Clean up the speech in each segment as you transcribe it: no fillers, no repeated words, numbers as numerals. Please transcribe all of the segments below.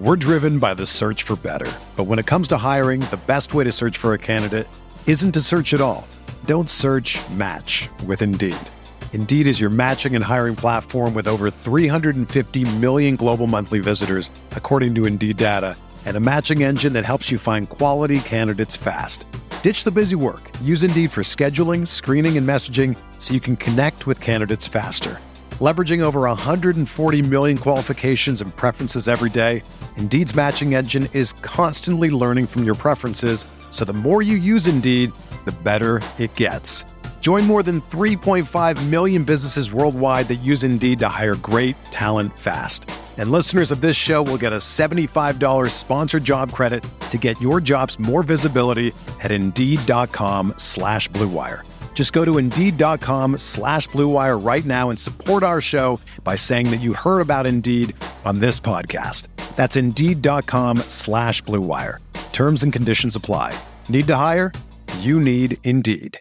We're driven by the search for better. But when it comes to hiring, the best way to search for a candidate isn't to search at all. Don't search, match with Indeed. Indeed is your matching and hiring platform with over 350 million global monthly visitors, according to Indeed data, and a matching engine that helps you find quality candidates fast. Ditch the busy work. Use Indeed for scheduling, screening, and messaging so you can connect with candidates faster. Leveraging over 140 million qualifications and preferences every day, Indeed's matching engine is constantly learning from your preferences, so the more you use Indeed, the better it gets. Join more than 3.5 million businesses worldwide that use Indeed to hire great talent fast. And listeners of this show will get a $75 sponsored job credit to get your jobs more visibility at Indeed.com/Blue Wire. Just go to Indeed.com/Blue Wire right now and support our show by saying that you heard about Indeed on this podcast. That's Indeed.com/Blue Wire. Terms and conditions apply. Need to hire? You need Indeed.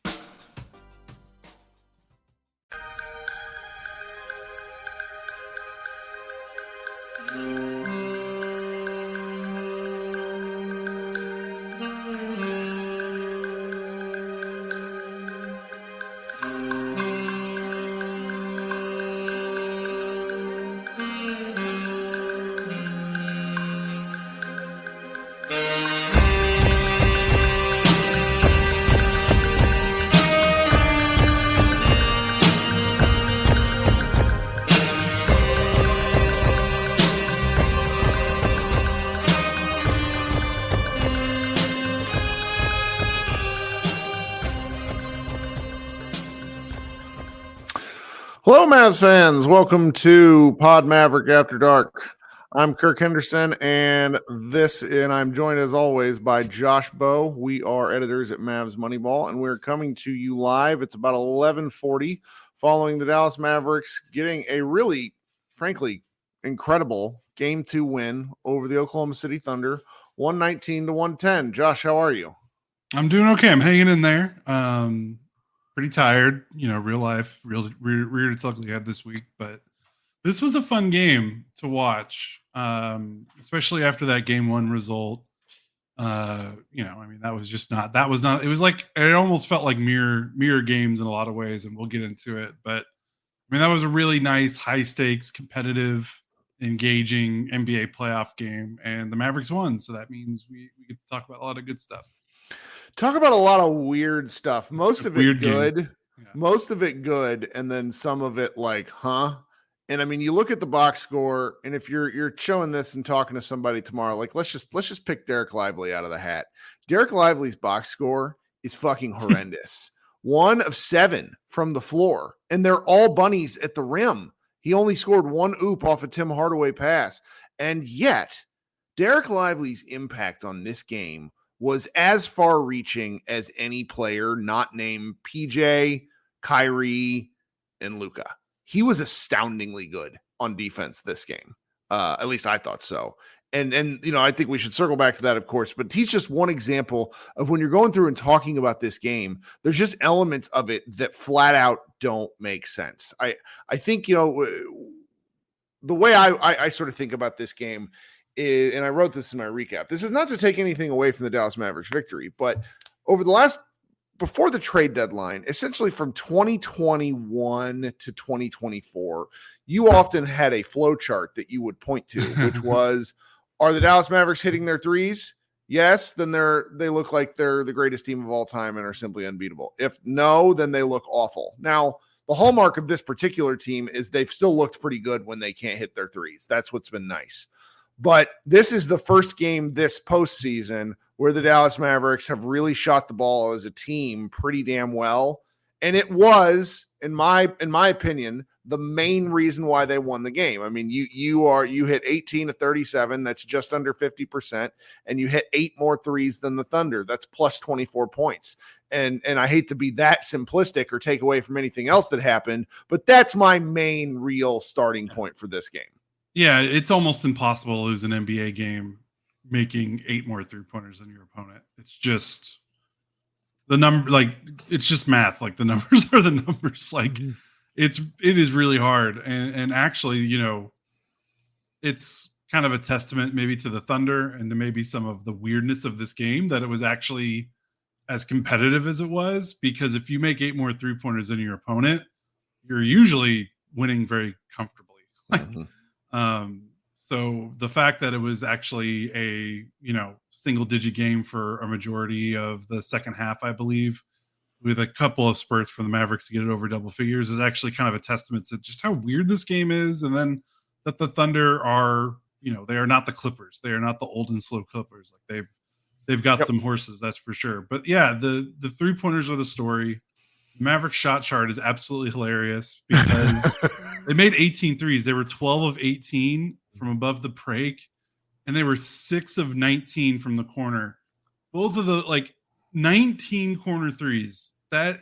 Hello, Mavs fans. Welcome to Pod Maverick After Dark. I'm Kirk Henderson, and I'm joined as always by Josh Bowe. We are editors at Mavs Moneyball, and we're coming to you live. It's about 11:40 following the Dallas Mavericks getting a really, frankly, incredible Game 2 win over the Oklahoma City Thunder, 119-110. Josh, how are you? I'm doing okay. I'm hanging in there. Pretty tired, real life, reared its ugly head this week, but this was a fun game to watch, especially after that game 1 result. That almost felt like mirror games in a lot of ways, and we'll get into it. But that was a really nice, high stakes, competitive, engaging NBA playoff game, and the Mavericks won. So that means we get to talk about a lot of good stuff. Talk about a lot of weird stuff. Most of it good. Yeah. Most of it good, and then some of it like, huh? And you look at the box score, and if you're showing this and talking to somebody tomorrow, like let's just pick Derek Lively out of the hat. Derek Lively's box score is fucking horrendous. 1 of 7 from the floor, and they're all bunnies at the rim. He only scored 1 oop off a Tim Hardaway pass, and yet Derek Lively's impact on this game was as far-reaching as any player not named PJ, Kyrie, and Luka. He was astoundingly good on defense this game. At least I thought so. And I think we should circle back to that, of course, but he's just one example of when you're going through and talking about this game, there's just elements of it that flat out don't make sense. I think, the way I sort of think about this game is, and I wrote this in my recap, this is not to take anything away from the Dallas Mavericks victory, but before the trade deadline, essentially from 2021 to 2024, you often had a flow chart that you would point to, which was, are the Dallas Mavericks hitting their threes? Yes, then they look like they're the greatest team of all time and are simply unbeatable. If no, then they look awful. Now, the hallmark of this particular team is they've still looked pretty good when they can't hit their threes. That's what's been nice. But this is the first game this postseason where the Dallas Mavericks have really shot the ball as a team pretty damn well. And it was, in my opinion, the main reason why they won the game. You hit 18 of 37. That's just under 50%. And you hit 8 more threes than the Thunder. That's plus 24 points. And I hate to be that simplistic or take away from anything else that happened, but that's my main real starting point for this game. Yeah, it's almost impossible to lose an NBA game making 8 more 3-pointers than your opponent. It's just the number, it's just math. Like the numbers are the numbers. It is really hard. And actually, it's kind of a testament maybe to the Thunder and to maybe some of the weirdness of this game, that it was actually as competitive as it was, because if you make 8 more 3-pointers than your opponent, you're usually winning very comfortably. So the fact that it was actually a, single digit game for a majority of the second half, I believe, with a couple of spurts for the Mavericks to get it over double figures, is actually kind of a testament to just how weird this game is. And then that the Thunder are, they are not the Clippers. They are not the old and slow Clippers. Like they've got some horses, that's for sure. But yeah, the 3-pointers are the story. Mavericks shot chart is absolutely hilarious because they made 18 threes. They were 12 of 18 from above the break, and they were 6 of 19 from the corner. Both of the 19 corner threes. I'm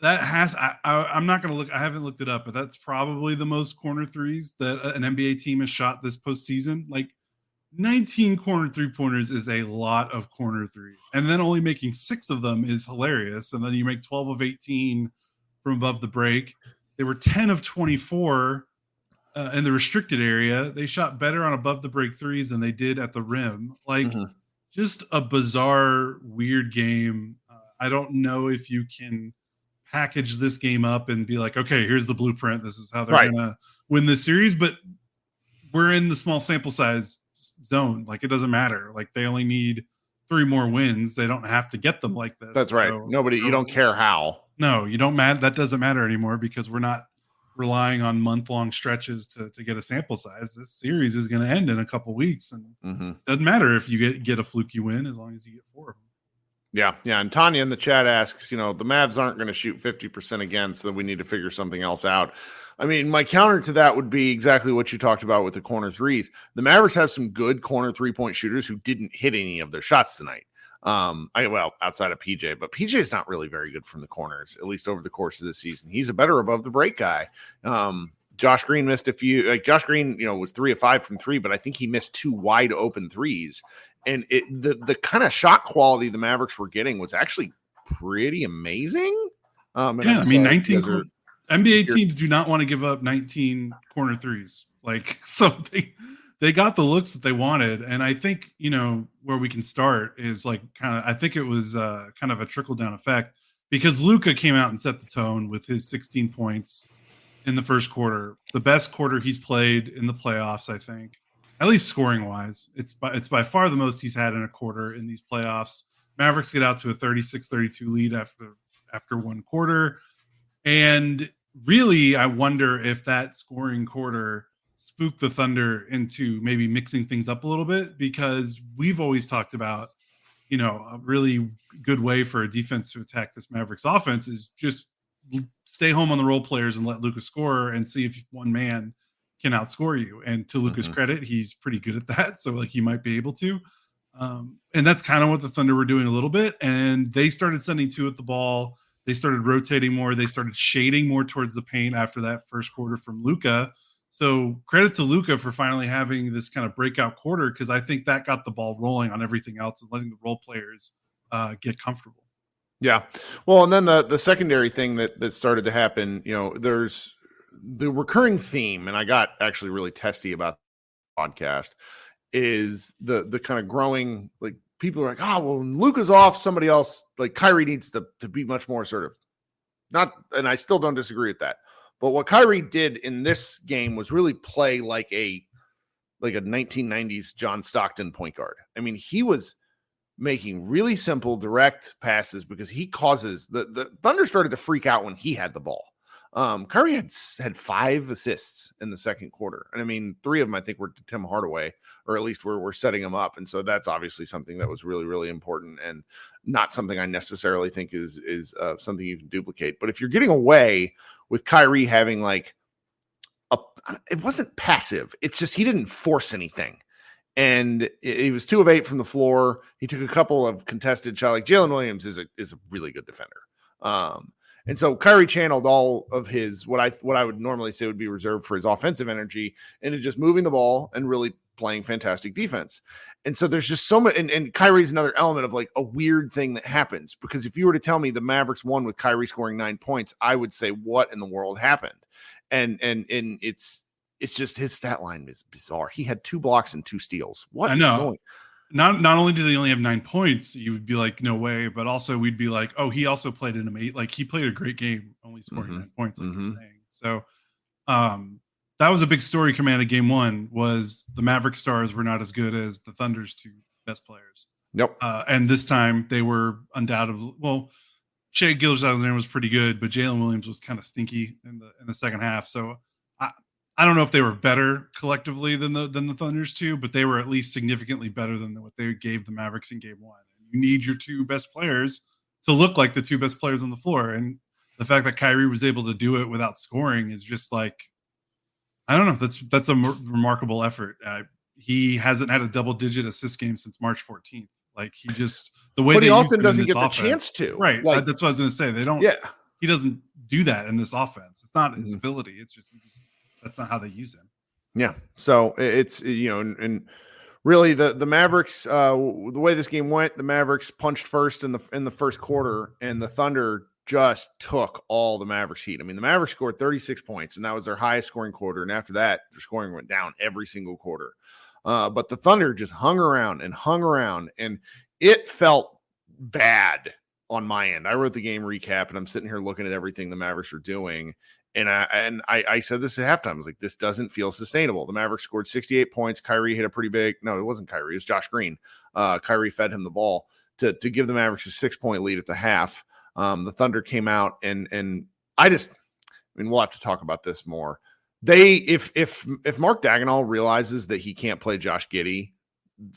not going to look. I haven't looked it up, but that's probably the most corner threes that an NBA team has shot this postseason. 19 corner 3-pointers is a lot of corner threes. And then only making 6 of them is hilarious. And then you make 12 of 18 from above the break. They were 10 of 24 in the restricted area. They shot better on above the break threes than they did at the rim. Just a bizarre, weird game. I don't know if you can package this game up and be like, okay, here's the blueprint. This is how they're going to win this series. But we're in the small sample size zone. It doesn't matter. They only need 3 more wins. They don't have to get them like this. That's right. So, you don't care how. No, you don't matter. That doesn't matter anymore because we're not relying on month-long stretches to get a sample size. This series is going to end in a couple weeks, and it doesn't matter if you get a fluky win as long as you get 4 of them. Yeah. And Tanya in the chat asks, the Mavs aren't going to shoot 50% again, so we need to figure something else out. I mean, my counter to that would be exactly what you talked about with the corner threes. The Mavericks have some good corner 3-point shooters who didn't hit any of their shots tonight. Outside of PJ, but PJ is not really very good from the corners, at least over the course of the season. He's a better above the break guy. Josh Green missed a few. Josh Green, was 3 of 5 from 3, but I think he missed 2 wide open threes. And the kind of shot quality the Mavericks were getting was actually pretty amazing. 19 NBA teams do not want to give up 19 corner threes. So they got the looks that they wanted. And I think, where we can start is I think it was kind of a trickle down effect because Luka came out and set the tone with his 16 points in the first quarter, the best quarter he's played in the playoffs, I think, at least scoring wise. It's by far the most he's had in a quarter in these playoffs. Mavericks get out to a 36-32 lead after one quarter. And really, I wonder if that scoring quarter spooked the Thunder into maybe mixing things up a little bit, because we've always talked about, a really good way for a defense to attack this Mavericks offense is just stay home on the role players and let Luka score and see if one man can outscore you. And to Luka's credit, he's pretty good at that. So he might be able to. And that's kind of what the Thunder were doing a little bit. And they started sending 2 at the ball. They started rotating more. They started shading more towards the paint after that first quarter from Luka. So credit to Luka for finally having this kind of breakout quarter, because I think that got the ball rolling on everything else and letting the role players get comfortable. Yeah. Well, and then the secondary thing that started to happen, there's the recurring theme, and I got actually really testy about the podcast, is the kind of growing, people are like, when Luka's off, somebody else, Kyrie needs to be much more assertive. And I still don't disagree with that. But what Kyrie did in this game was really play like a 1990s John Stockton point guard. I mean, he was making really simple, direct passes because he causes the Thunder started to freak out when he had the ball. Kyrie had 5 assists in the second quarter. And I mean, 3 of them, I think, were to Tim Hardaway, or at least we're setting him up. And so that's obviously something that was really, really important and not something I necessarily think is something you can duplicate. But if you're getting away with Kyrie having it wasn't passive. It's just, he didn't force anything. And he was 2 of 8 from the floor. He took a couple of contested shots. Jalen Williams is a really good defender. And so Kyrie channeled all of his, what I would normally say would be reserved for his offensive energy, into just moving the ball and really playing fantastic defense. And so there's just so much, and Kyrie's another element of a weird thing that happens, because if you were to tell me the Mavericks won with Kyrie scoring 9 points, I would say, what in the world happened? And it's it's just his stat line is bizarre. He had 2 blocks and 2 steals. What? I know. Not only did he only have 9 points, you would be like, no way, but also we'd be like, oh, he also played an amazing, like he played a great game, only scoring 9 points, like you're saying. So that was a big story coming out of game 1, was the Maverick stars were not as good as the Thunder's 2 best players. Nope. And this time they were undoubtedly, well, Shea Gilgeous-Alexander was pretty good, but Jalen Williams was kind of stinky in the second half. So I don't know if they were better collectively than the Thunder's 2, but they were at least significantly better than what they gave the Mavericks in game 1. You need your 2 best players to look like the 2 best players on the floor. And the fact that Kyrie was able to do it without scoring is just like, I don't know. That's a remarkable effort. He hasn't had a double-digit assist game since March 14th. Like he just, the way, but he often doesn't get the chance to. Right. Like, that's what I was going to say. They don't. Yeah. He doesn't do that in this offense. It's not his ability. It's just that's not how they use him. Yeah. So it's, and really the Mavericks, the way this game went, the Mavericks punched first in the first quarter, and the Thunder just took all the Mavericks heat. I mean, the Mavericks scored 36 points, and that was their highest scoring quarter. And after that, their scoring went down every single quarter. But the Thunder just hung around, and it felt bad on my end. I wrote the game recap, and I'm sitting here looking at everything the Mavericks are doing. And I said this at halftime. I was like, this doesn't feel sustainable. The Mavericks scored 68 points. Kyrie hit a pretty big, no, it wasn't Kyrie. It was Josh Green. Kyrie fed him the ball to give the Mavericks a 6-point lead at the half. The Thunder came out and I mean, we'll have to talk about this more. If Mark Daigneault realizes that he can't play Josh Giddey,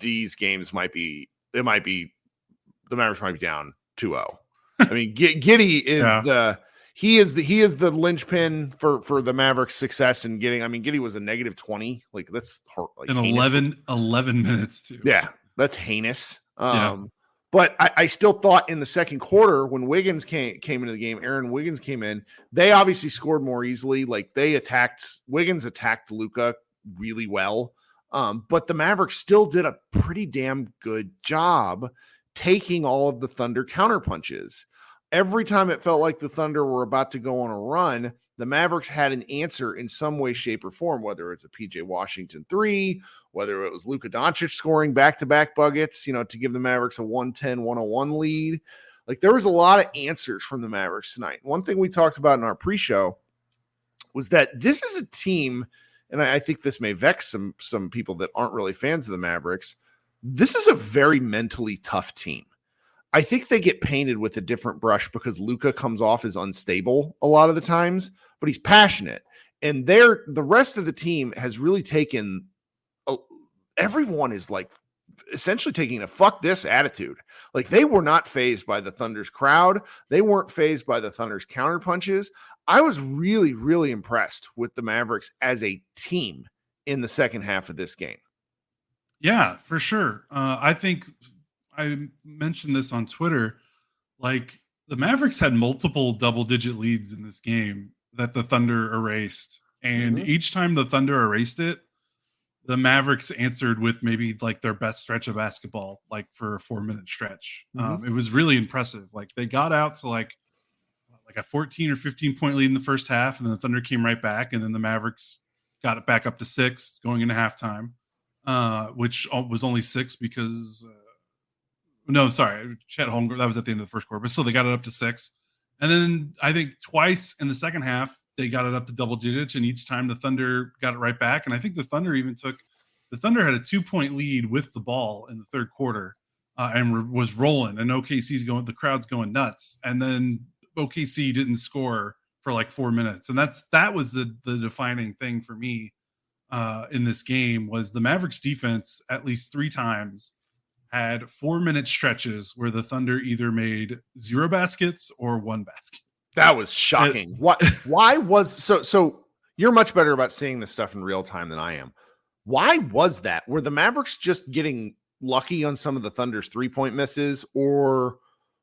these games the Mavericks might be down 2-0. I mean, Giddey is He is the linchpin for the Mavericks' success in getting. I mean, Giddey was a negative 20. Like that's in 11 minutes too. Yeah, that's heinous. But I still thought in the second quarter when Wiggins came into the game, Aaron Wiggins came in. They obviously scored more easily. Like Wiggins attacked Luka really well. But the Mavericks still did a pretty damn good job taking all of the Thunder counterpunches. Every time it felt like the Thunder were about to go on a run, the Mavericks had an answer in some way, shape, or form, whether it's a PJ Washington 3, whether it was Luka Dončić scoring back-to-back buckets, to give the Mavericks a 110-101 lead. Like there was a lot of answers from the Mavericks tonight. One thing we talked about in our pre-show was that this is a team, and I think this may vex some people that aren't really fans of the Mavericks. This is a very mentally tough team. I think they get painted with a different brush because Luka comes off as unstable a lot of the times, but he's passionate. And the rest of the team has really taken everyone is like essentially taking a fuck this attitude. Like they were not fazed by the Thunder's crowd. They weren't fazed by the Thunder's counterpunches. I was really, really impressed with the Mavericks as a team in the second half of this game. Yeah, for sure. I think I mentioned this on Twitter. Like the Mavericks had multiple double-digit leads in this game that the Thunder erased. And each time the Thunder erased it, the Mavericks answered with maybe like their best stretch of basketball, like for a 4-minute stretch. It was really impressive. Like they got out to like a 14 or 15 point lead in the first half, and then the Thunder came right back, and then the Mavericks got it back up to 6 going into halftime, which was only 6 because Chet Holmgren, that was at the end of the first quarter, but still they got it up to 6. And then I think twice in the second half, they got it up to double digits, and each time the Thunder got it right back. And I think the Thunder had a 2-point lead with the ball in the third quarter and was rolling, and the crowd's going nuts. And then OKC didn't score for like 4 minutes. And that was the defining thing for me in this game was the Mavericks defense at least 3 times had 4-minute stretches where the Thunder either made 0 baskets or 1 basket. That was shocking. So you're much better about seeing this stuff in real time than I am. Why was that? Were the Mavericks just getting lucky on some of the Thunder's 3-point misses, or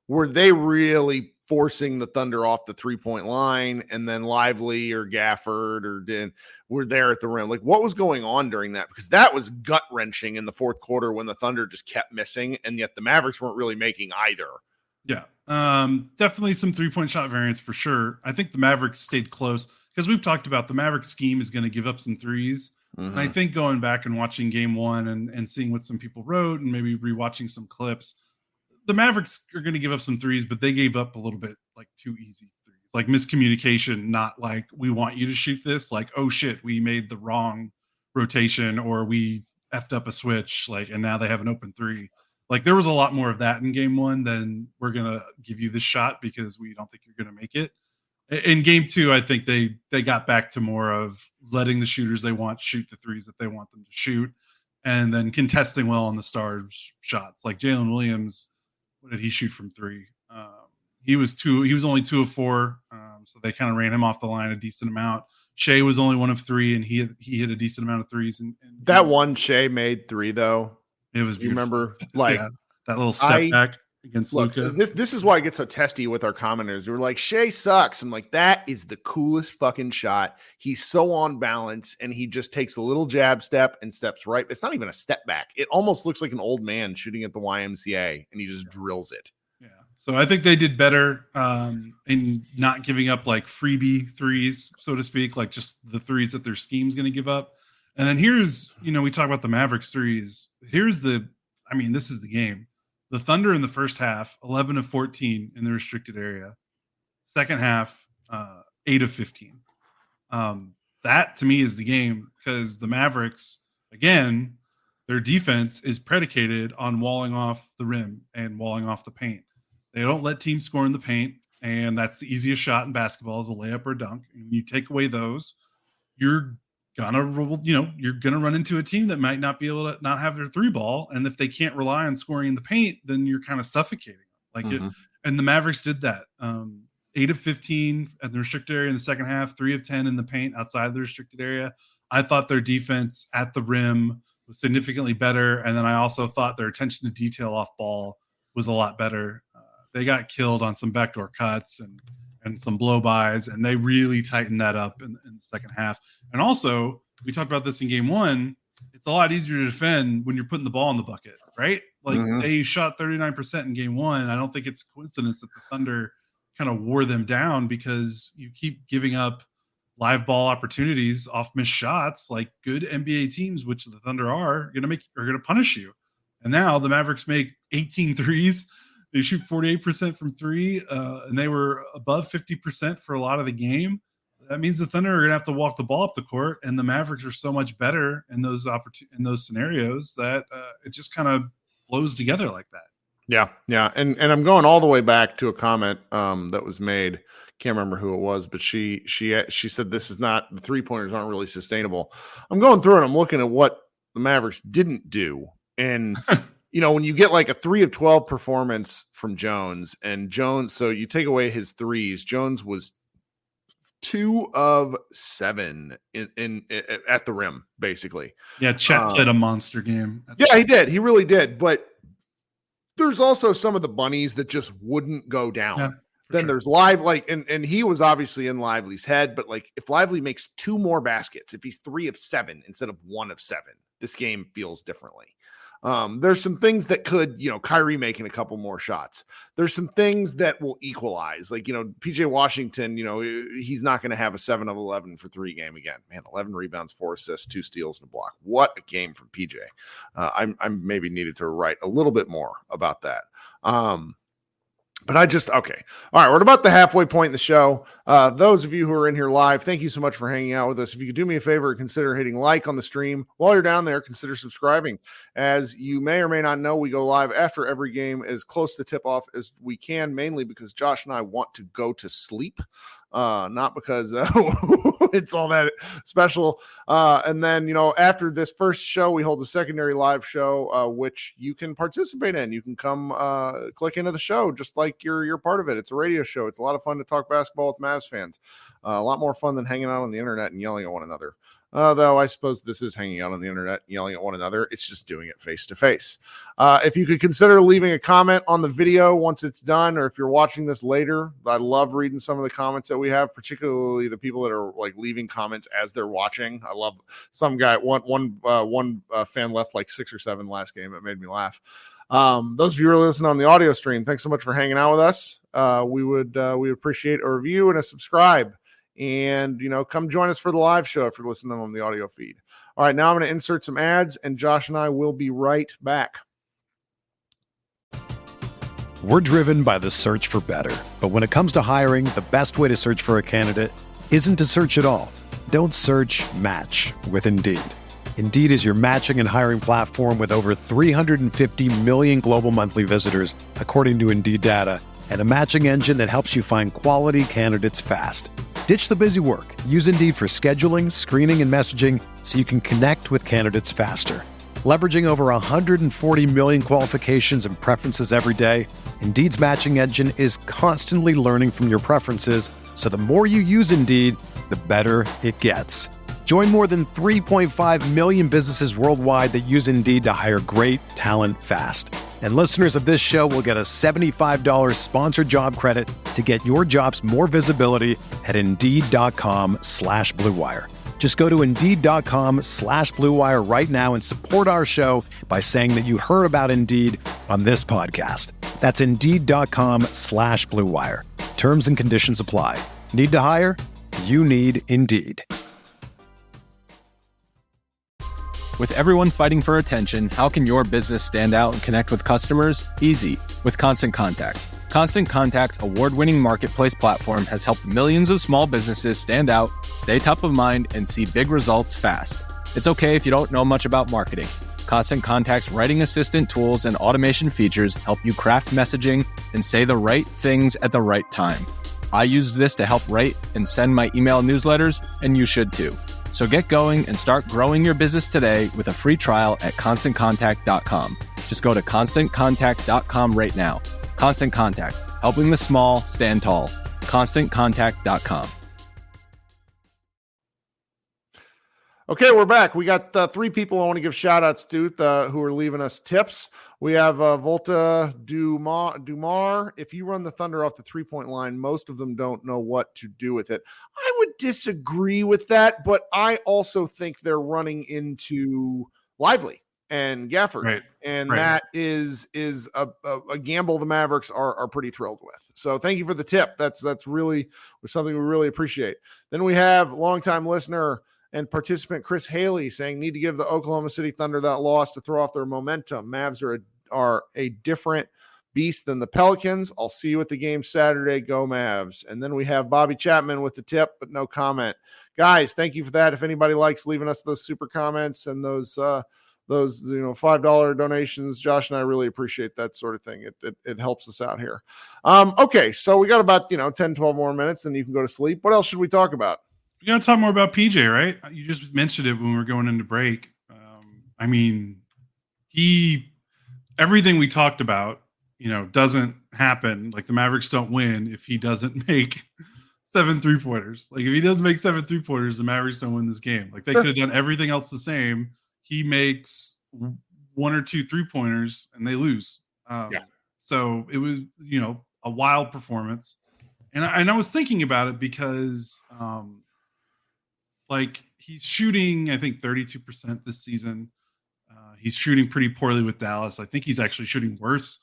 were they really forcing the Thunder off the 3-point line, and then Lively or Gafford were there at the rim? Like what was going on during that? Because that was gut wrenching in the fourth quarter when the Thunder just kept missing, and yet the Mavericks weren't really making either. Yeah. Definitely some 3-point shot variance for sure. I think the Mavericks stayed close. because we've talked about the Mavericks scheme is going to give up some threes. And I think going back and watching game one and seeing what some people wrote and maybe rewatching some clips, the Mavericks are going to give up some threes, but they gave up a little bit like too easy threes, like miscommunication, not like we want you to shoot this, like, oh shit, we made the wrong rotation or we effed up a switch, like, and now they have an open three. Like there was a lot more of that in game one than we're going to give you this shot because we don't think you're going to make it. In game two, I think they got back to more of letting the shooters they want shoot the threes that they want them to shoot, and then contesting well on the stars shots. Like Jalen Williams, what did he shoot from three? He was only 2 of 4, so they kind of ran him off the line a decent amount. Shea was only 1 of 3, and he hit a decent amount of threes. And that one Shea made 3 though. It was beautiful. You remember like that little step back against Luka. This is why I get so testy with our commenters. We're like, Shea sucks. I'm like, that is the coolest fucking shot. He's so on balance, and he just takes a little jab step and steps right. It's not even a step back. It almost looks like an old man shooting at the YMCA, and he just drills it. Yeah. So I think they did better in not giving up like freebie threes, so to speak, like just the threes that their scheme's going to give up. And then here's, we talk about the Mavericks threes. This is the game. The Thunder in the first half, 11 of 14 in the restricted area. Second half, 8 of 15. That to me is the game because the Mavericks, again, their defense is predicated on walling off the rim and walling off the paint. They don't let teams score in the paint, and that's the easiest shot in basketball is a layup or a dunk. And you take away those, you're gonna run into a team that might not be able to not have their 3-ball, and if they can't rely on scoring in the paint, then you're kind of suffocating them. And the Mavericks did that. 8 of 15 at the restricted area in the second half, 3 of 10 in the paint outside the restricted area. I thought their defense at the rim was significantly better, and then I also thought their attention to detail off ball was a lot better. They got killed on some backdoor cuts and some blow-bys, and they really tightened that up in the second half. And also, we talked about this in game one, it's a lot easier to defend when you're putting the ball in the bucket, right? Like they shot 39% in game one. I don't think it's a coincidence that the Thunder kind of wore them down because you keep giving up live ball opportunities off missed shots. Like good NBA teams, which the Thunder are going to punish you. And now the Mavericks make 18 threes. They shoot 48% from 3, and they were above 50% for a lot of the game. That means the Thunder are going to have to walk the ball up the court, and the Mavericks are so much better in those scenarios that it just kind of flows together like that. Yeah, and I'm going all the way back to a comment that was made. Can't remember who it was, but she said this is not, the 3-pointers aren't really sustainable. I'm going through and I'm looking at what the Mavericks didn't do, and when you get like a 3 of 12 performance from Jones, so you take away his threes, Jones was 2 of 7 in at the rim, basically. Yeah, Chet played a monster game. Yeah, he did. He really did. But there's also some of the bunnies that just wouldn't go down. Yeah, then there's and he was obviously in Lively's head, but like if Lively makes 2 more baskets, if he's 3 of 7 instead of 1 of 7, this game feels differently. There's some things that could, Kyrie making a couple more shots. There's some things that will equalize. Like, PJ Washington, he's not going to have a 7 of 11 for 3 game again. Man, 11 rebounds, 4 assists, 2 steals, and a block. What a game from PJ. I'm maybe needed to write a little bit more about that. But okay. All right. We're about the halfway point in the show. Those of you who are in here live, thank you so much for hanging out with us. If you could do me a favor, consider hitting like on the stream. While you're down there, consider subscribing. As you may or may not know, we go live after every game as close to tip-off as we can, mainly because Josh and I want to go to sleep. Not because it's all that special. And then, after this first show, we hold a secondary live show, which you can participate in. You can come click into the show just like you're part of it. It's a radio show. It's a lot of fun to talk basketball with Mavs fans. A lot more fun than hanging out on the internet and yelling at one another. Though I suppose this is hanging out on the internet, yelling at one another. It's just doing it face to face. If you could consider leaving a comment on the video once it's done, or if you're watching this later, I love reading some of the comments that we have, particularly the people that are like leaving comments as they're watching. I love some guy. One fan left like 6 or 7 last game. It made me laugh. Those of you who are listening on the audio stream, thanks so much for hanging out with us. We appreciate a review and a subscribe And, come join us for the live show if you're listening on the audio feed. All right, now I'm going to insert some ads, and Josh and I will be right back. We're driven by the search for better. But when it comes to hiring, the best way to search for a candidate isn't to search at all. Don't search, match with Indeed. Indeed is your matching and hiring platform with over 350 million global monthly visitors, according to Indeed data, and a matching engine that helps you find quality candidates fast. Ditch the busy work. Use Indeed for scheduling, screening, and messaging so you can connect with candidates faster. Leveraging over 140 million qualifications and preferences every day, Indeed's matching engine is constantly learning from your preferences, so the more you use Indeed, the better it gets. Join more than 3.5 million businesses worldwide that use Indeed to hire great talent fast. And listeners of this show will get a $75 sponsored job credit to get your jobs more visibility at Indeed.com/Blue Wire. Just go to Indeed.com/Blue Wire right now and support our show by saying that you heard about Indeed on this podcast. That's Indeed.com/Blue Wire. Terms and conditions apply. Need to hire? You need Indeed. With everyone fighting for attention, how can your business stand out and connect with customers? Easy, with Constant Contact. Constant Contact's award-winning marketplace platform has helped millions of small businesses stand out, stay top of mind, and see big results fast. It's okay if you don't know much about marketing. Constant Contact's writing assistant tools and automation features help you craft messaging and say the right things at the right time. I use this to help write and send my email newsletters, and you should too. So get going and start growing your business today with a free trial at ConstantContact.com. Just go to ConstantContact.com right now. Constant Contact, helping the small stand tall. ConstantContact.com. Okay, we're back. We got 3 people I want to give shout-outs to who are leaving us tips. We have Volta Dumar. If you run the Thunder off the three-point line, most of them don't know what to do with it. I would disagree with that, but I also think they're running into Lively and Gafford. Right. And Right. that is a gamble the Mavericks are pretty thrilled with. So thank you for the tip. That's really something we really appreciate. Then we have longtime listener and participant Chris Haley saying, need to give the Oklahoma City Thunder that loss to throw off their momentum. Mavs are a different beast than the Pelicans. I'll see you at the game Saturday. Go Mavs. And then we have Bobby Chapman with the tip, but no comment. Guys, thank you for that. If anybody likes leaving us those super comments and those $5 donations, Josh and I really appreciate that sort of thing. It helps us out here. Okay, so we got about 10, 12 more minutes, and you can go to sleep. What else should we talk about? You got to talk more about PJ, right? You just mentioned it when we were going into break. Everything we talked about, doesn't happen. Like the Mavericks don't win if he doesn't make 7 3-pointers. Like if he doesn't make 7 3-pointers, the Mavericks don't win this game. Like they could have done everything else the same. He makes 1 or 2 3-pointers and they lose. So it was, a wild performance. And I was thinking about it because, he's shooting, I think 32% this season. He's shooting pretty poorly with Dallas. I think he's actually shooting worse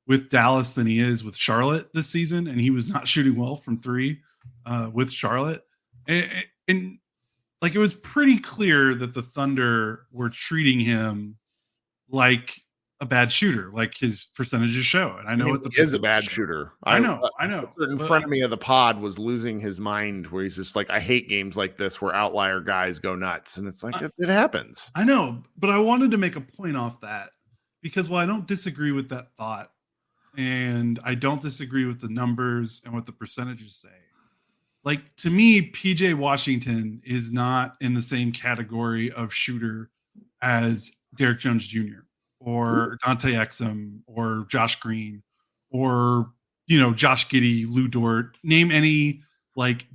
with Dallas than he is with Charlotte this season. And he was not shooting well from 3 with Charlotte. And it was pretty clear that the Thunder were treating him like a bad shooter, like his percentages show. And I know he is a bad shooter. I know. A certain friend of me of the pod was losing his mind where he's just like, I hate games like this where outlier guys go nuts. And it's like, it happens. I know, but I wanted to make a point off that because while I don't disagree with that thought and I don't disagree with the numbers and what the percentages say, like to me, PJ Washington is not in the same category of shooter as Derek Jones Jr. or Dante Exum or Josh Green or, Josh Giddey, Lou Dort. Name any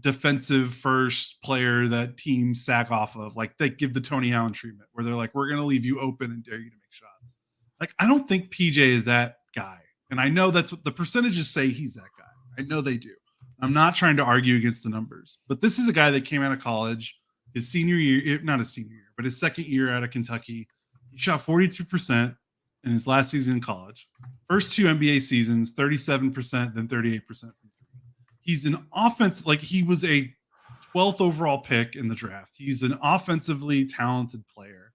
defensive first player that teams sack off of. Like they give the Tony Allen treatment where they're like, we're going to leave you open and dare you to make shots. Like, I don't think PJ is that guy. And I know that's what the percentages say he's that guy. I know they do. I'm not trying to argue against the numbers, but this is a guy that came out of college, his senior year, not his senior year, but his second year out of Kentucky. He shot 42% in his last season in college. First 2 NBA seasons, 37%, then 38% from 3. He's an offense, he was a 12th overall pick in the draft. He's an offensively talented player.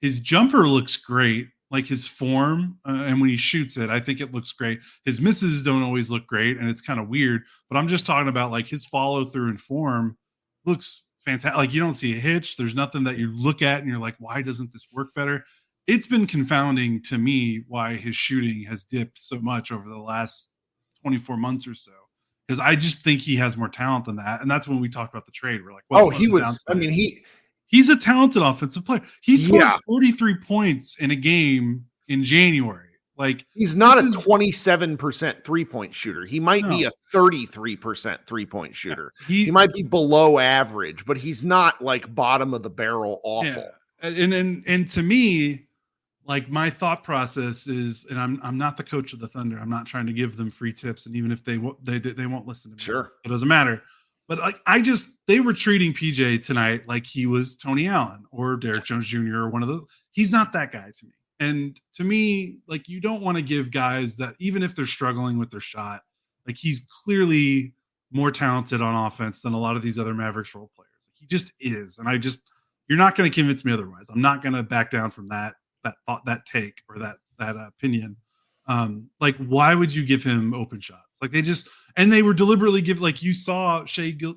His jumper looks great, like his form, and when he shoots it, I think it looks great. His misses don't always look great, and it's kind of weird, but I'm just talking about like his follow through and form looks fantastic. Like you don't see a hitch. There's nothing that you look at and you're like, why doesn't this work better? It's been confounding to me why his shooting has dipped so much over the last 24 months or so. Because I just think he has more talent than that. And that's when we talked about the trade. We're like, he's a talented offensive player. He scored 43 points in a game in January. Like he's not a 27% 3-point shooter. He might be a 33% 3-point shooter. He might be below average, but he's not like bottom of the barrel awful. Yeah. And to me, like my thought process is, and I'm not the coach of the Thunder. I'm not trying to give them free tips, and even if they won't listen to me. Sure, it doesn't matter. But like they were treating PJ tonight like he was Tony Allen or Derek Jones Jr. or one of those. He's not that guy to me. And to me, like you don't want to give guys that, even if they're struggling with their shot, like he's clearly more talented on offense than a lot of these other Mavericks role players. He just is, and you're not going to convince me otherwise. I'm not going to back down from that thought, that take, or that opinion. Like why would you give him open shots? Like they were deliberately like you saw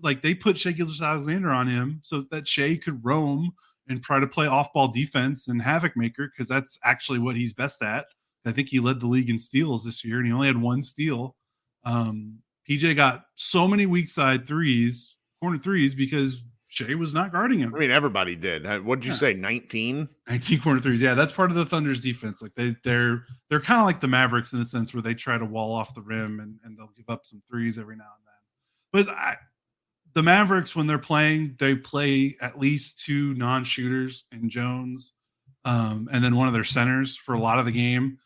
like they put Shai Gilgeous-Alexander on him so that Shai could roam and try to play off-ball defense and havoc maker, because that's actually what he's best at. I think he led the league in steals this year, and he only had one steal. PJ got so many weak side corner threes, because Shai was not guarding him. I mean, everybody did. What did you say, 19? 19 corner threes. Yeah, that's part of the Thunder's defense. Like they're kind of like the Mavericks in the sense where they try to wall off the rim and they'll give up some threes every now and then. But the Mavericks, when they're playing, they play at least two non-shooters in Jones, and then one of their centers for a lot of the game.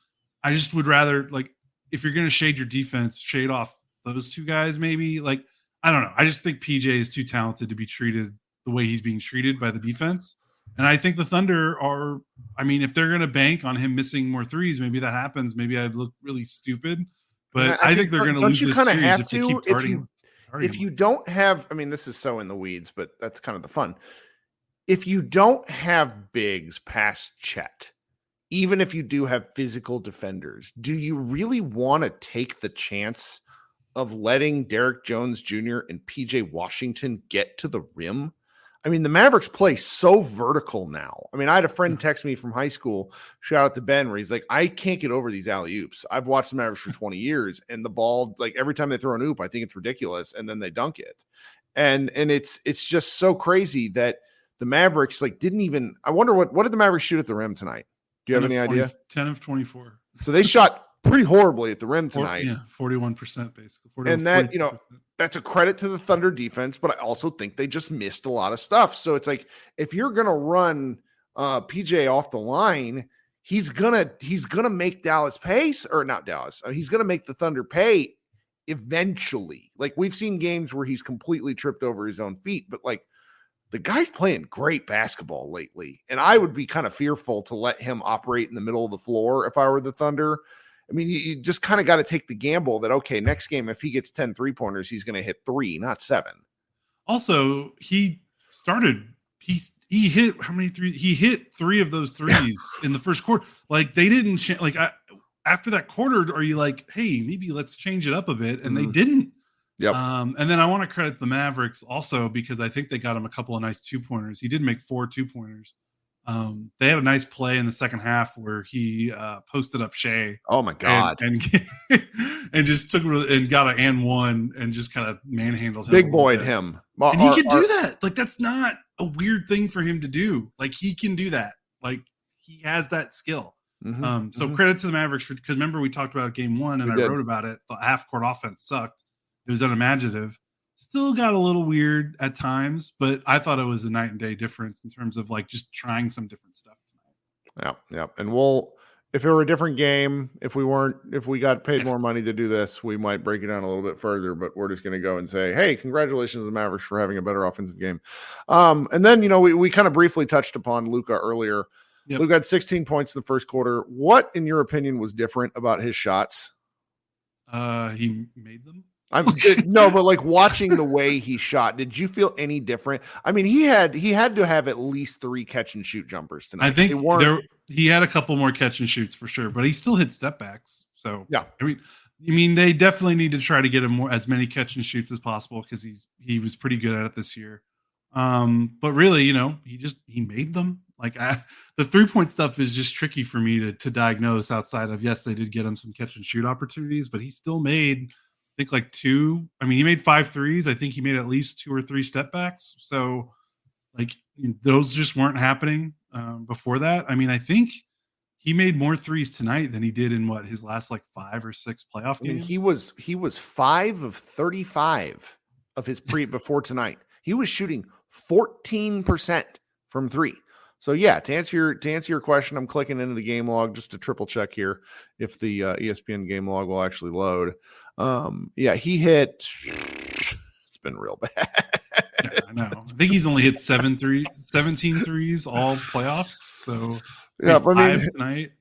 I just would rather, like, if you're going to shade your defense, shade off those two guys maybe. Like, I don't know. I just think PJ is too talented to be treated the way he's being treated by the defense. And I think the Thunder are, I mean, if they're going to bank on him missing more threes, maybe that happens. Maybe I'd look really stupid. But I think they're going to lose this series if they keep guarding. If you don't have, I mean, this is so in the weeds, but that's kind of the fun. If you don't have bigs past Chet, even if you do have physical defenders, do you really want to take the chance of letting Derek Jones Jr. and PJ Washington get to the rim? I mean, the Mavericks play so vertical now. I mean, I had a friend text me from high school, shout out to Ben, where he's like, I can't get over these alley-oops. I've watched the Mavericks for 20 years, and the ball, like every time they throw an oop, I think it's ridiculous, and then they dunk it. And it's just so crazy that the Mavericks like didn't even, I wonder what did the Mavericks shoot at the rim tonight? Do you have any idea? 10 of 24. So they shot pretty horribly at the rim tonight. 41% basically. And that, that's a credit to the Thunder defense, but I also think they just missed a lot of stuff. So it's like, if you're going to run PJ off the line, he's going to make Dallas pay, or not Dallas. He's going to make the Thunder pay eventually. Like we've seen games where he's completely tripped over his own feet, but like the guy's playing great basketball lately. And I would be kind of fearful to let him operate in the middle of the floor if I were the Thunder. I mean, you just kind of got to take the gamble that, okay, next game, if he gets 10 3-pointers, he's going to hit 3, not 7. Also, he hit how many threes? He hit 3 of those threes in the first quarter. Like they didn't after that quarter, are you like, hey, maybe let's change it up a bit? And they didn't. Yep. And then I want to credit the Mavericks also, because I think they got him a couple of nice 2-pointers. He did make 4 2-pointers. They had a nice play in the second half where he posted up Shai. Oh my God. And just took and got an and one and just kind of manhandled him. Big boyed him. And he can do that. Like, that's not a weird thing for him to do. Like, he can do that. Like, he has that skill. So credit to the Mavericks, because remember we talked about game 1 and I wrote about it. The half court offense sucked. It was unimaginative. Still got a little weird at times, but I thought it was a night and day difference in terms of like just trying some different stuff tonight. Yeah. And if it were a different game, if we got paid more money to do this, we might break it down a little bit further, but we're just going to go and say, hey, congratulations to the Mavericks for having a better offensive game. And then, we kind of briefly touched upon Luka earlier. Yep. Luka had 16 points in the first quarter. What, in your opinion, was different about his shots? He made them. No, but like watching the way he shot, did you feel any different? I mean, he had to have at least 3 catch and shoot jumpers tonight. I think he had a couple more catch and shoots for sure, but he still hit step backs. So yeah, I mean, they definitely need to try to get him as many catch and shoots as possible because he was pretty good at it this year. But really, he made them. Like the 3-point stuff is just tricky for me to diagnose outside of, yes, they did get him some catch and shoot opportunities, but he still made, I think, like 2. I mean, he made 5 threes. I think he made at least 2 or 3 step backs. So like those just weren't happening before that. I mean, I think he made more threes tonight than he did in his last like 5 or 6 playoff games. He was 5 of 35 of his before tonight. He was shooting 14% from 3. So yeah, to answer your question, I'm clicking into the game log just to triple check here if the ESPN game log will actually load. Yeah, he hit. It's been real bad. Yeah, I know. I think he's only hit 17 threes all playoffs. So yeah, I mean, tonight.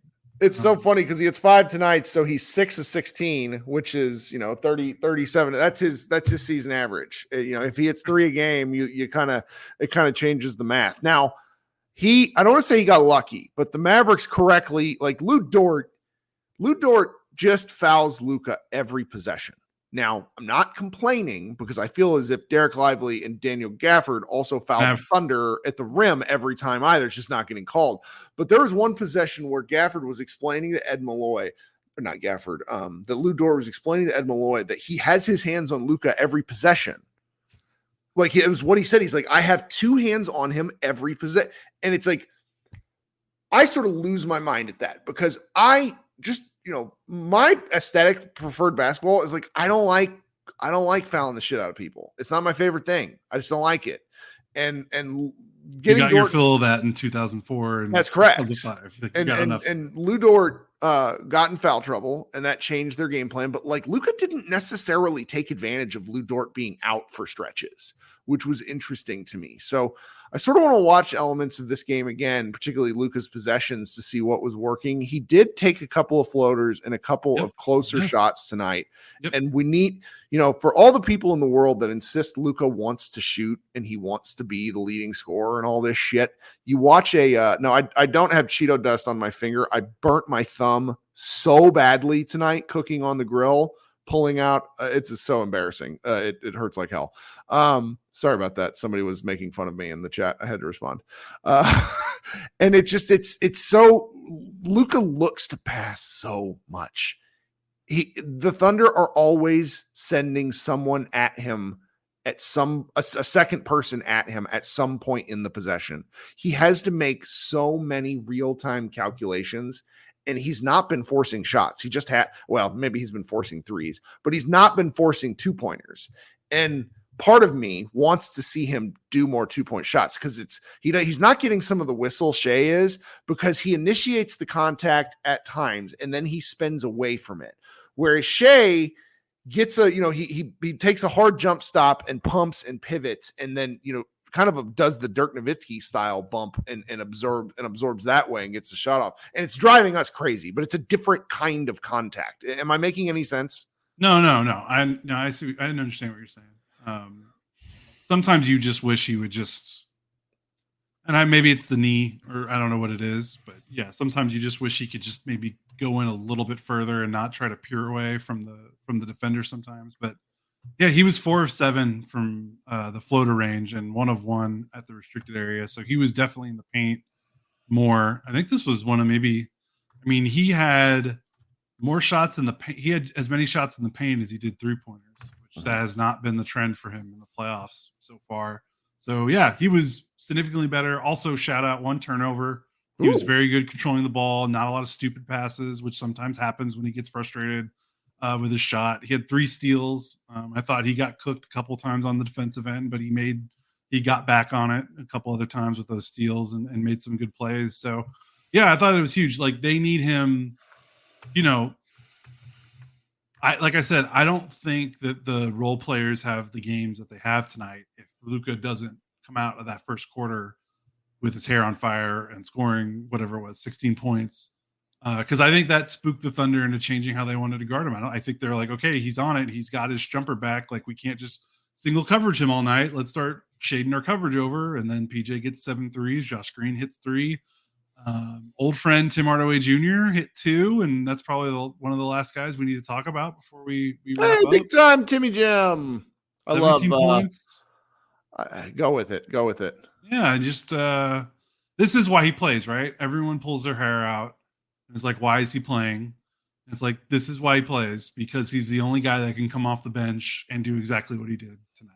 It's so funny because he hits 5 tonight, so he's 6 of 16, which is 37. That's his season average. If he hits 3 a game, it kind of changes the math. Now, I don't want to say he got lucky, but the Mavericks correctly, like Lou Dort just fouls Luka every possession. Now, I'm not complaining because I feel as if Derek Lively and Daniel Gafford also fouled Thunder at the rim every time either. It's just not getting called. But there was one possession where Gafford was explaining to Ed Malloy, or not Gafford, that Lou Dort was explaining to Ed Malloy that he has his hands on Luka every possession. Like, it was what he said. He's like, I have 2 hands on him every possession. And it's like, I sort of lose my mind at that because I just, my aesthetic preferred basketball is like, I don't like fouling the shit out of people. It's not my favorite thing. I just don't like it. And you got your fill of that in 2004. And that's correct. 2005. And Lou Dort got in foul trouble, and that changed their game plan. But like Luka didn't necessarily take advantage of Lou Dort being out for stretches, which was interesting to me. So I sort of want to watch elements of this game again, particularly Luka's possessions, to see what was working. He did take a couple of floaters and a couple of closer shots tonight. And we need, for all the people in the world that insist Luka wants to shoot and he wants to be the leading scorer and all this shit, you watch I don't have Cheeto dust on my finger. I burnt my thumb so badly tonight cooking on the grill, pulling out. It's just so embarrassing. It hurts like hell. Sorry about that. Somebody was making fun of me in the chat. I had to respond. And it's so Luka looks to pass so much. The Thunder are always sending someone at him at a second person at him at some point in the possession. He has to make so many real-time calculations. And he's not been forcing shots. He just maybe he's been forcing threes, but he's not been forcing 2-pointers. And part of me wants to see him do more 2-point shots because he's not getting some of the whistle Shea is because he initiates the contact at times and then he spins away from it. Whereas Shea gets he takes a hard jump stop and pumps and pivots and then, kind of does the Dirk Nowitzki style bump and absorbs that way and gets the shot off. And it's driving us crazy, but it's a different kind of contact. Am I making any sense? No. I see. I didn't understand what you're saying. Sometimes you just wish he would just, and maybe it's the knee or I don't know what it is, but yeah, sometimes you just wish he could just maybe go in a little bit further and not try to peer away from the defender sometimes. But yeah, he was 4 of 7 from the floater range and 1 of 1 at the restricted area. So he was definitely in the paint more. I think this was he had more shots in the paint. He had as many shots in the paint as he did 3-pointers, which that has not been the trend for him in the playoffs so far. So yeah, he was significantly better. Also, shout out 1 turnover. He was very good controlling the ball, not a lot of stupid passes, which sometimes happens when he gets frustrated with his shot. He had 3 steals. I thought he got cooked a couple times on the defensive end, but he got back on it a couple other times with those steals and made some good plays. So yeah, I thought it was huge. Like they need him, like I said, I don't think that the role players have the games that they have tonight if Luka doesn't come out of that first quarter with his hair on fire and scoring whatever it was, 16 points. Because I think that spooked the Thunder into changing how they wanted to guard him. I think they're like, okay, he's on it. He's got his jumper back. Like, we can't just single coverage him all night. Let's start shading our coverage over. And then PJ gets 7 threes. Josh Green hits 3. Old friend Tim Hardaway Jr. hit 2. And that's probably one of the last guys we need to talk about before we wrap up. Big time Timmy Jim. I love points. Go with it. Yeah, just this is why he plays, right? Everyone pulls their hair out. It's like, why is he playing? It's like, this is why he plays, because he's the only guy that can come off the bench and do exactly what he did tonight.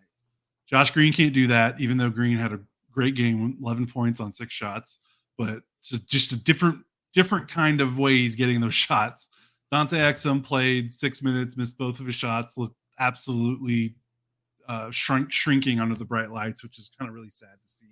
Josh Green can't do that, even though Green had a great game, 11 points on 6 shots, but just a different kind of way he's getting those shots. Dante Exum played 6 minutes, missed both of his shots, looked absolutely shrinking under the bright lights, which is kind of really sad to see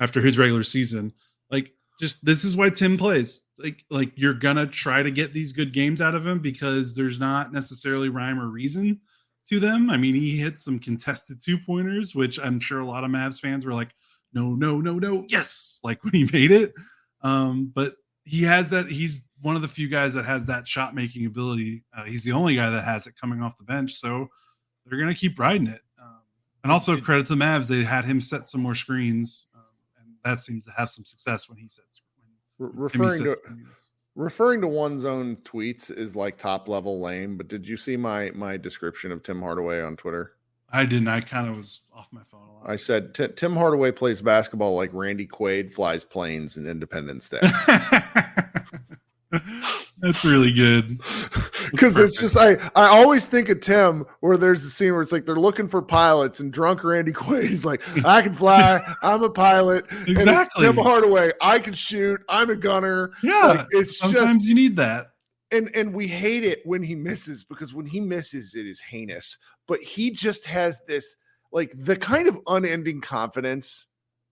after his regular season. Like, just this is why Tim plays. Like you're gonna try to get these good games out of him because there's not necessarily rhyme or reason to them. I mean, he hit some contested 2-pointers, which I'm sure a lot of Mavs fans were like, no, yes, like when he made it. But he has that. He's one of the few guys that has that shot making ability. He's the only guy that has it coming off the bench, so they're gonna keep riding it. And also credit to the Mavs, they had him set some more screens, and that seems to have some success when he sets. Referring to one's own tweets is like top level lame, but did you see my description of Tim Hardaway on Twitter? I didn't. I kind of was off my phone a lot. I said Tim Hardaway plays basketball like Randy Quaid flies planes in Independence Day. That's really good. Because it's just I always think of Tim where there's a scene where it's like they're looking for pilots and drunk Randy Quaid. He's like, I can fly, I'm a pilot. Exactly. And it's Tim Hardaway, I can shoot, I'm a gunner. Yeah. Like, it's sometimes you need that. And we hate it when he misses, because when he misses, it is heinous. But he just has this, like, the kind of unending confidence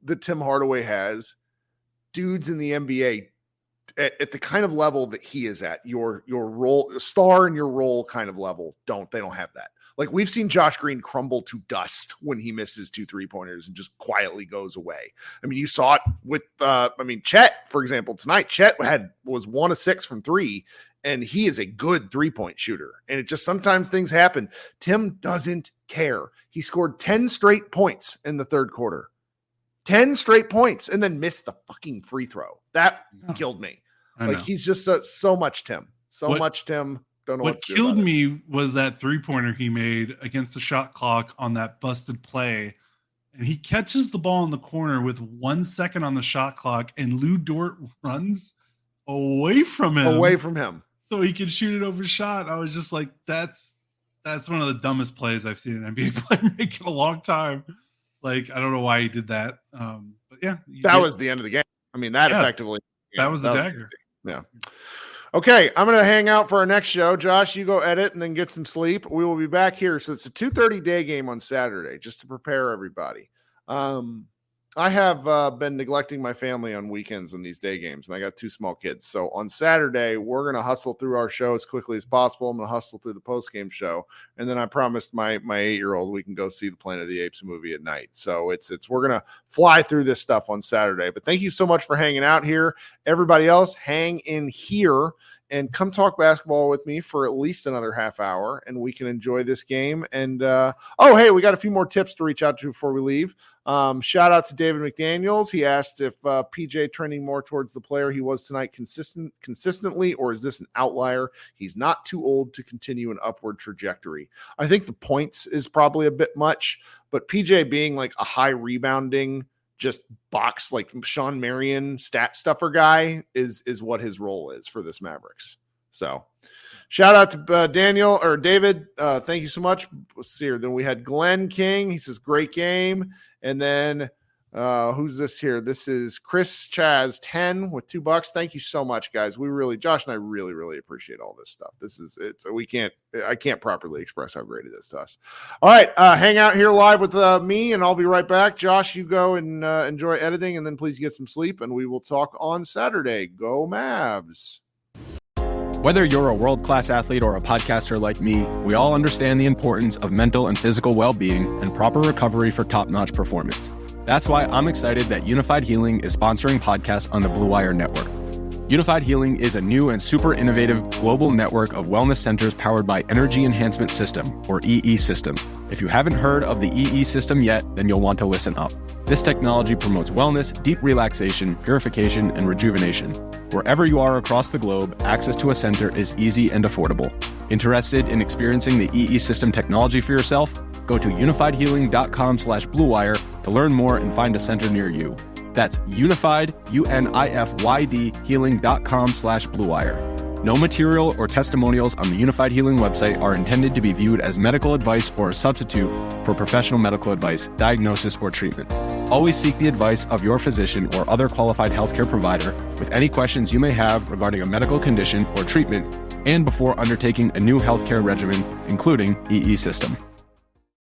that Tim Hardaway has. Dudes in the NBA at the kind of level that he is at, your role star in your role kind of level, they don't have that. Like, we've seen Josh Green crumble to dust when he misses 2 3-pointers and just quietly goes away. I mean, you saw it with Chet, for example, tonight. Chet was 1 of 6 from 3, and he is a good 3-point shooter. And it just, sometimes things happen. Tim doesn't care. He scored 10 straight points in the third quarter. 10 straight points, and then missed the fucking free throw. That killed me. Like, he's just so much Tim. Much Tim. Don't know what killed me was that 3-pointer he made against the shot clock on that busted play. And he catches the ball in the corner with 1 second on the shot clock, and Lou Dort runs away from him. So he can shoot it over shot. I was just like, that's one of the dumbest plays I've seen an NBA player make in a long time. Like, I don't know why he did that. But yeah. That was the end of the game. I mean, effectively. That was the dagger. Yeah. Okay, I'm going to hang out for our next show. Josh, you go edit and then get some sleep. We will be back here. So it's a 2:30 day game on Saturday, just to prepare everybody. I have been neglecting my family on weekends in these day games, and I got 2 small kids. So on Saturday, we're going to hustle through our show as quickly as possible. I'm going to hustle through the post-game show, and then I promised my 8-year-old we can go see the Planet of the Apes movie at night. So we're going to fly through this stuff on Saturday. But thank you so much for hanging out here. Everybody else, hang in here and come talk basketball with me for at least another half hour, and we can enjoy this game. And, hey, we got a few more tips to reach out to before we leave. Shout out to David McDaniels. He asked if PJ trending more towards the player he was tonight consistently, or is this an outlier? He's not too old to continue an upward trajectory. I think the points is probably a bit much, but PJ being like a high rebounding, just box like Sean Marion stat stuffer guy is what his role is for this Mavericks. So shout out to David. Thank you so much. Let's see here. Then we had Glenn King. He says, great game. And then who's this here? This is Chris Chaz 10 with $2. Thank you so much, guys. Josh and I really, really appreciate all this stuff. I can't properly express how great it is to us. All right. Hang out here live with me, and I'll be right back. Josh, you go and enjoy editing, and then please get some sleep, and we will talk on Saturday. Go Mavs. Whether you're a world-class athlete or a podcaster like me, we all understand the importance of mental and physical well-being and proper recovery for top-notch performance. That's why I'm excited that Unified Healing is sponsoring podcasts on the Blue Wire Network. Unified Healing is a new and super innovative global network of wellness centers powered by Energy Enhancement System, or EE System. If you haven't heard of the EE System yet, then you'll want to listen up. This technology promotes wellness, deep relaxation, purification, and rejuvenation. Wherever you are across the globe, access to a center is easy and affordable. Interested in experiencing the EE System technology for yourself? Go to unifiedhealing.com/bluewire to learn more and find a center near you. That's unified, UNIFYD, healing.com/bluewire. No material or testimonials on the Unified Healing website are intended to be viewed as medical advice or a substitute for professional medical advice, diagnosis, or treatment. Always seek the advice of your physician or other qualified healthcare provider with any questions you may have regarding a medical condition or treatment and before undertaking a new healthcare regimen, including EE System.